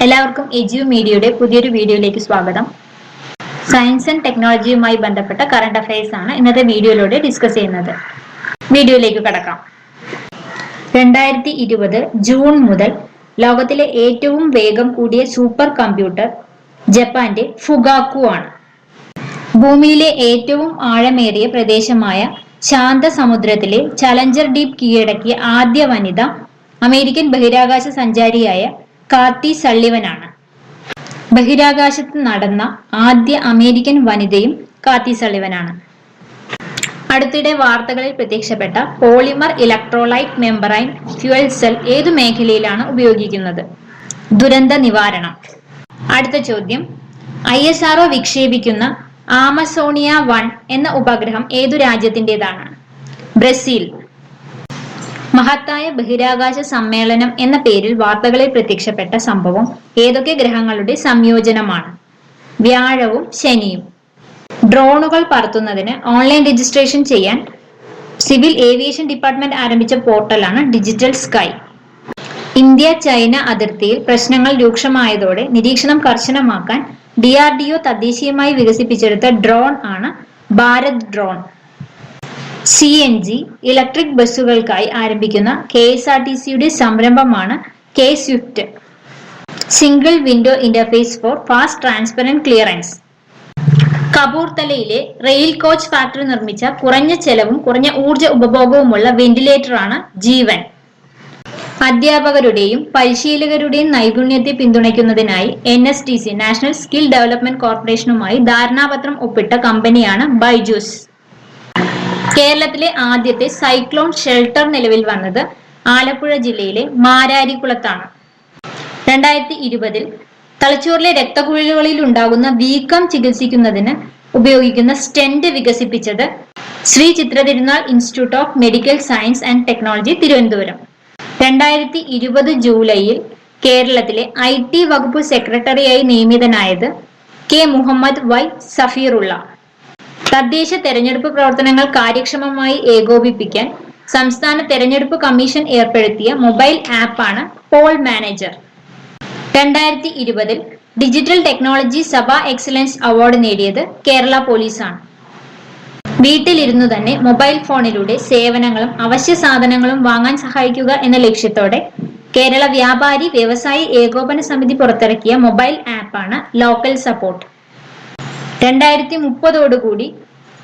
എല്ലാവർക്കും എജു മീഡിയയുടെ പുതിയൊരു വീഡിയോയിലേക്ക് സ്വാഗതം. സയൻസ് ആൻഡ് ടെക്നോളജിയുമായി ബന്ധപ്പെട്ട കറണ്ട് അഫയേഴ്സ് ആണ് ഇന്നത്തെ വീഡിയോയിലൂടെ ഡിസ്കസ് ചെയ്യുന്നത്. വീഡിയോയിലേക്ക് കടക്കാം. 2020 ജൂൺ മുതൽ ലോകത്തിലെ ഏറ്റവും വേഗം കൂടിയ സൂപ്പർ കമ്പ്യൂട്ടർ ജപ്പാന്റെ ഫുഗാക്കു ആണ്. ഭൂമിയിലെ ഏറ്റവും ആഴമേറിയ പ്രദേശമായ ശാന്തസമുദ്രത്തിലെ ചലഞ്ചർ ഡീപ് കീഴടക്കിയ ആദ്യ വനിത അമേരിക്കൻ ബഹിരാകാശ സഞ്ചാരിയായ കാത്തി സള്ളിവനാണ്. ബഹിരാകാശത്ത് നടന്ന ആദ്യ അമേരിക്കൻ വനിതയും കാത്തി സള്ളിവനാണ്. അടുത്തിടെ വാർത്തകളിൽ പ്രത്യക്ഷപ്പെട്ട polymer electrolyte membrane fuel cell ഏതു മേഖലയിലാണ് ഉപയോഗിക്കുന്നത്? ദുരന്ത നിവാരണം. അടുത്ത ചോദ്യം, ISRO വിക്ഷേപിക്കുന്ന ആമസോണിയ 1 എന്ന ഉപഗ്രഹം ഏതു രാജ്യത്തിൻ്റെതാണ്? ബ്രസീൽ. മഹത്തായ ബഹിരാകാശ സമ്മേളനം എന്ന പേരിൽ വാർത്തകളിൽ പ്രത്യക്ഷപ്പെട്ട സംഭവം ഏതൊക്കെ ഗ്രഹങ്ങളുടെ സംയോജനമാണ്? വ്യാഴവും ശനിയും. ഡ്രോണുകൾ പറത്തുന്നതിന് ഓൺലൈൻ രജിസ്ട്രേഷൻ ചെയ്യാൻ സിവിൽ ഏവിയേഷൻ ഡിപ്പാർട്ട്മെന്റ് ആരംഭിച്ച പോർട്ടലാണ് ഡിജിറ്റൽ സ്കൈ. ഇന്ത്യ ചൈന അതിർത്തിയിൽ പ്രശ്നങ്ങൾ രൂക്ഷമായതോടെ നിരീക്ഷണം കർശനമാക്കാൻ DRDO തദ്ദേശീയമായി വികസിപ്പിച്ചെടുത്ത ഡ്രോൺ ആണ് ഭാരത് ഡ്രോൺ. CNG ഇലക്ട്രിക് ബസ്സുകൾക്കായി ആരംഭിക്കുന്ന KSRTCയുടെ സംരംഭമാണ് K swift. Single window interface for fast transparent clearance. കപൂർത്തലയിലെ റെയിൽ കോച്ച് ഫാക്ടറി നിർമ്മിച്ച കുറഞ്ഞ ചെലവും കുറഞ്ഞ ഊർജ ഉപഭോഗവുമുള്ള വെന്റിലേറ്ററാണ് ജീവൻ. അധ്യാപകരുടെയും പരിശീലകരുടെയും നൈപുണ്യത്തെ പിന്തുണയ്ക്കുന്നതിനായി NSTC നാഷണൽ സ്കിൽ ഡെവലപ്മെന്റ് കോർപ്പറേഷനുമായി ധാരണാപത്രം ഒപ്പിട്ട കമ്പനിയാണ് ബൈജൂസ്. കേരളത്തിലെ ആദ്യത്തെ സൈക്ലോൺ ഷെൽട്ടർ നിലവിൽ വന്നത് ആലപ്പുഴ ജില്ലയിലെ മാരാരിക്കുളത്താണ്. 2020 തലച്ചോറിലെ രക്തക്കുഴലുകളിൽ ഉണ്ടാകുന്ന വീക്കം ചികിത്സിക്കുന്നതിന് ഉപയോഗിക്കുന്ന സ്റ്റെന്റ് വികസിപ്പിച്ചത് Sree Chitra Tirunal institute of medical science and technology, Thiruvananthapuram. 2020 ജൂലൈയിൽ കേരളത്തിലെ IT വകുപ്പ് സെക്രട്ടറിയായി നിയമിതനായത് K മുഹമ്മദ് Y സഫീറുള്ള. തദ്ദേശ തെരഞ്ഞെടുപ്പ് പ്രവർത്തനങ്ങൾ കാര്യക്ഷമമായി ഏകോപിപ്പിക്കാൻ സംസ്ഥാന തെരഞ്ഞെടുപ്പ് കമ്മീഷൻ ഏർപ്പെടുത്തിയ മൊബൈൽ ആപ്പാണ് പോൾ മാനേജർ. 2020 ഡിജിറ്റൽ ടെക്നോളജി സഭാ എക്സലൻസ് അവാർഡ് നേടിയത് കേരള പോലീസാണ്. വീട്ടിലിരുന്നു തന്നെ മൊബൈൽ ഫോണിലൂടെ സേവനങ്ങളും അവശ്യ സാധനങ്ങളും വാങ്ങാൻ സഹായിക്കുക എന്ന ലക്ഷ്യത്തോടെ കേരള വ്യാപാരി വ്യവസായി ഏകോപന സമിതി പുറത്തിറക്കിയ മൊബൈൽ ആപ്പാണ് ലോക്കൽ സപ്പോർട്ട്. 2030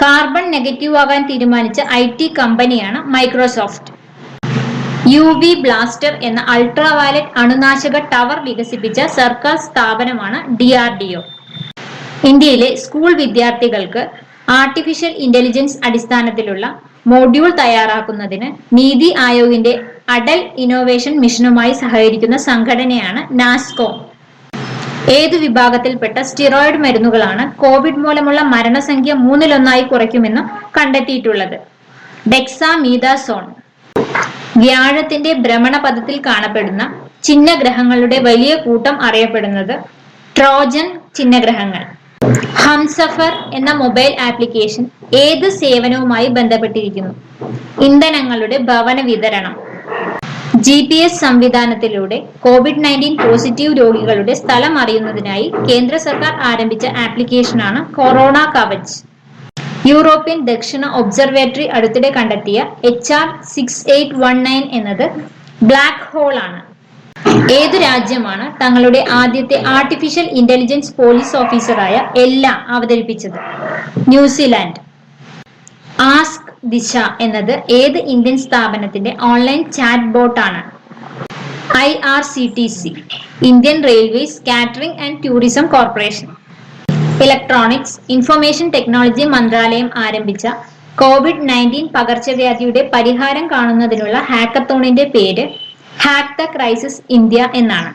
കാർബൺ നെഗറ്റീവ് ആകാൻ തീരുമാനിച്ച IT കമ്പനിയാണ് മൈക്രോസോഫ്റ്റ്. UV ബ്ലാസ്റ്റർ എന്ന അൾട്രാവയലറ്റ് അണുനാശക ടവർ വികസിപ്പിച്ച സർക്കാർ സ്ഥാപനമാണ് DRDO. ഇന്ത്യയിലെ സ്കൂൾ വിദ്യാർത്ഥികൾക്ക് ആർട്ടിഫിഷ്യൽ ഇന്റലിജൻസ് അടിസ്ഥാനത്തിലുള്ള മോഡ്യൂൾ തയ്യാറാക്കുന്നതിന് നീതി ആയോഗിന്റെ അടൽ ഇന്നോവേഷൻ മിഷനുമായി സഹകരിക്കുന്ന സംഘടനയാണ് നാസ്കോം. ഏതു വിഭാഗത്തിൽപ്പെട്ട സ്റ്റിറോയിഡ് മരുന്നുകളാണ് കോവിഡ് മൂലമുള്ള മരണസംഖ്യ 1/3 കുറയ്ക്കുമെന്ന് കണ്ടെത്തിയിട്ടുള്ളത്? ഡെക്സാമീതാസോൺ. വ്യാഴത്തിന്റെ ഭ്രമണപഥത്തിൽ കാണപ്പെടുന്ന ചിഹ്നഗ്രഹങ്ങളുടെ വലിയ കൂട്ടം അറിയപ്പെടുന്നത് ട്രോജൻ ചിഹ്നഗ്രഹങ്ങൾ. ഹംസഫർ എന്ന മൊബൈൽ ആപ്ലിക്കേഷൻ ഏത് സേവനവുമായി ബന്ധപ്പെട്ടിരിക്കുന്നു? ഇന്ധനങ്ങളുടെ ഭവന വിതരണം. GPS സംവിധാനത്തിലൂടെ COVID-19 പോസിറ്റീവ് രോഗികളുടെ സ്ഥലം അറിയുന്നതിനായി കേന്ദ്ര സർക്കാർ ആരംഭിച്ച ആപ്ലിക്കേഷനാണ് കൊറോണ കവച്. യൂറോപ്യൻ ദക്ഷിണ ഒബ്സർവേറ്ററി അടുത്തിടെ കണ്ടെത്തിയ HR 6819 എന്നത് ബ്ലാക്ക് ഹോൾ ആണ്. ഏതു രാജ്യമാണ് തങ്ങളുടെ ആദ്യത്തെ ആർട്ടിഫിഷ്യൽ ഇന്റലിജൻസ് പോലീസ് ഓഫീസറായ എല്ല അവതരിപ്പിച്ചത്? ന്യൂസിലാൻഡ്. ആസ്ക് ദിശ എന്നത് ഏത് ഇന്ത്യൻ സ്ഥാപനത്തിന്റെ ഓൺലൈൻ ചാറ്റ് ബോട്ട് ആണ്? IRCTC, Indian railways catering and tourism corporation. Electronics information technology മന്ത്രാലയം ആരംഭിച്ച COVID-19 പകർച്ചവ്യാധിയുടെ പരിഹാരം കാണുന്നതിനുള്ള ഹാക്കത്തോണിന്റെ പേര് ഹാക്ക് ദ ക്രൈസിസ് ഇന്ത്യ എന്നാണ്.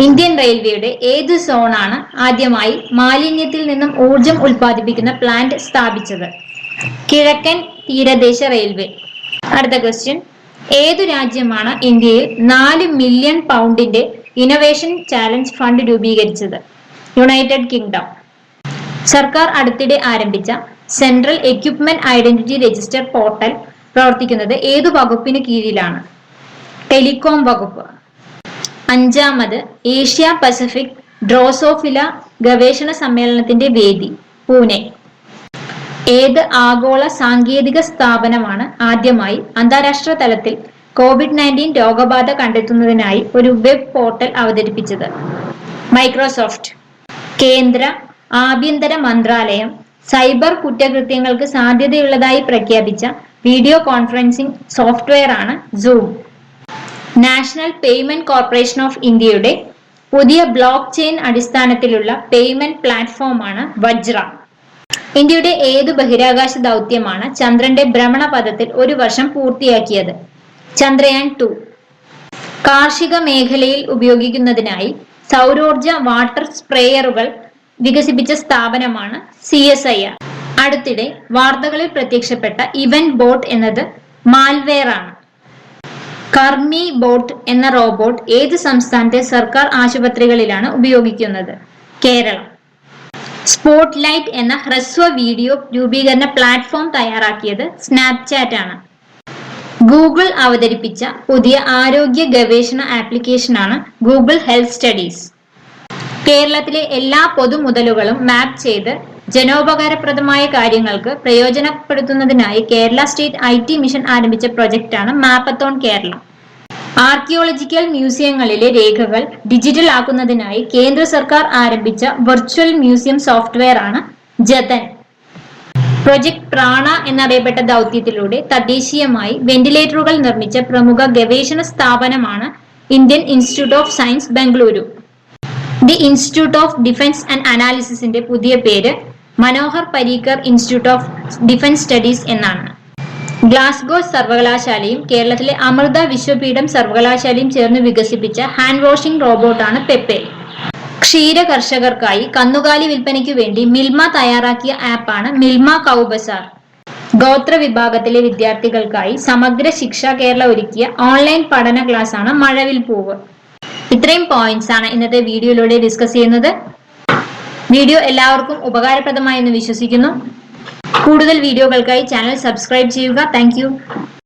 ഇന്ത്യൻ റെയിൽവേയുടെ ഏതു സോണാണ് ആദ്യമായി മാലിന്യത്തിൽ നിന്നും ഊർജം ഉൽപ്പാദിപ്പിക്കുന്ന പ്ലാന്റ് സ്ഥാപിച്ചത്? കിഴക്കൻ തീരദേശ റെയിൽവേ. അടുത്ത ക്വസ്റ്റ്യൻ, ഏതു രാജ്യമാണ് ഇന്ത്യയിൽ 4 മില്യൺ പൗണ്ടിന്റെ ഇന്നൊവേഷൻ ചാലഞ്ച് ഫണ്ട് രൂപീകരിച്ചത്? United kingdom. സർക്കാർ അടുത്തിടെ ആരംഭിച്ച central equipment identity register portal പ്രവർത്തിക്കുന്നത് ഏതു വകുപ്പിന് കീഴിലാണ്? ടെലികോം വകുപ്പ്. അഞ്ചാമത് ഏഷ്യ പസഫിക് ഡ്രോസോഫില ഗവേഷണ സമ്മേളനത്തിന്റെ വേദി പൂനെ. ഏത് ആഗോള സാങ്കേതിക സ്ഥാപനമാണ് ആദ്യമായി അന്താരാഷ്ട്ര തലത്തിൽ COVID-19 രോഗബാധ കണ്ടെത്തുന്നതിനായി ഒരു വെബ് പോർട്ടൽ അവതരിപ്പിച്ചത്? മൈക്രോസോഫ്റ്റ്. കേന്ദ്ര ആഭ്യന്തര മന്ത്രാലയം സൈബർ കുറ്റകൃത്യങ്ങൾക്ക് സാധ്യതയുള്ളതായി പ്രഖ്യാപിച്ച വീഡിയോ കോൺഫറൻസിംഗ് സോഫ്റ്റ്വെയർ ആണ് zoom. National payment corporation of ഇന്ത്യയുടെ പുതിയ ബ്ലോക്ക് ചെയിൻ അടിസ്ഥാനത്തിലുള്ള പേയ്മെന്റ് പ്ലാറ്റ്ഫോമാണ് വജ്ര. ഇന്ത്യയുടെ ഏതു ബഹിരാകാശ ദൗത്യമാണ് ചന്ദ്രന്റെ ഭ്രമണപഥത്തിൽ ഒരു വർഷം പൂർത്തിയാക്കിയത്? ചന്ദ്രയാൻ 2. കാർഷിക മേഖലയിൽ ഉപയോഗിക്കുന്നതിനായി സൗരോർജ വാട്ടർ സ്പ്രേയറുകൾ വികസിപ്പിച്ച സ്ഥാപനമാണ് CSIR. അടുത്തിടെ വാർത്തകളിൽ പ്രത്യക്ഷപ്പെട്ട ഇവന്റ് ബോട്ട് എന്നത് മാൽവെയർ ആണ്. കർമ്മി ബോട്ട് എന്ന റോബോട്ട് ഏത് സംസ്ഥാനത്തെ സർക്കാർ ആശുപത്രികളിലാണ് ഉപയോഗിക്കുന്നത്? കേരളം. സ്പോട്ട് ലൈറ്റ് എന്ന ഹ്രസ്വ വീഡിയോ രൂപീകരണ പ്ലാറ്റ്ഫോം തയ്യാറാക്കിയത് സ്നാപ്ചാറ്റ് ആണ്. ഗൂഗിൾ അവതരിപ്പിച്ച പുതിയ ആരോഗ്യ ഗവേഷണ ആപ്ലിക്കേഷനാണ് ഗൂഗിൾ ഹെൽത്ത് സ്റ്റഡീസ്. കേരളത്തിലെ എല്ലാ പൊതുമുതലുകളും മാപ്പ് ചെയ്ത് ജനോപകാരപ്രദമായ കാര്യങ്ങൾക്ക് പ്രയോജനപ്പെടുത്തുന്നതിനായി കേരള സ്റ്റേറ്റ് IT മിഷൻ ആരംഭിച്ച പ്രൊജക്റ്റാണ് മാപ്പത്തോൺ കേരള. ആർക്കിയോളജിക്കൽ മ്യൂസിയങ്ങളിലെ രേഖകൾ ഡിജിറ്റൽ ആക്കുന്നതിനായി കേന്ദ്ര സർക്കാർ ആരംഭിച്ച വെർച്വൽ മ്യൂസിയം സോഫ്റ്റ്വെയർ ആണ് ജതൻ. പ്രൊജക്ട് പ്രാണ എന്നറിയപ്പെട്ട ദൗത്യത്തിലൂടെ തദ്ദേശീയമായി വെന്റിലേറ്ററുകൾ നിർമ്മിച്ച പ്രമുഖ ഗവേഷണ സ്ഥാപനമാണ് Indian institute of science Bengaluru. The institute of defence and അനാലിസിസിന്റെ പുതിയ പേര് Manohar Parrikar institute of defence studies എന്നാണ്. ഗ്ലാസ്ഗോ സർവകലാശാലയും കേരളത്തിലെ അമൃത വിശ്വപീഠം സർവകലാശാലയും ചേർന്ന് വികസിപ്പിച്ച ഹാൻഡ് വാഷിംഗ് റോബോട്ടാണ് പെപ്പെ. ക്ഷീര കർഷകർക്കായി കന്നുകാലി വിൽപ്പനയ്ക്കു വേണ്ടി മിൽമ തയ്യാറാക്കിയ ആപ്പാണ് മിൽമ കൗ ബസാർ. ഗോത്ര വിഭാഗത്തിലെ വിദ്യാർത്ഥികൾക്കായി സമഗ്ര ശിക്ഷ കേരള ഒരുക്കിയ ഓൺലൈൻ പഠന ക്ലാസ്സാണ് മഴവിൽ പൂവ്. ഇത്രയും പോയിന്റ്സ് ആണ് ഇന്നത്തെ വീഡിയോയിലൂടെ ഡിസ്കസ് ചെയ്യുന്നത്. വീഡിയോ എല്ലാവർക്കും ഉപകാരപ്രദമായി എന്ന് വിശ്വസിക്കുന്നു. കൂടുതൽ വീഡിയോകൾക്കായി ചാനൽ സബ്സ്ക്രൈബ് ചെയ്യുക. താങ്ക്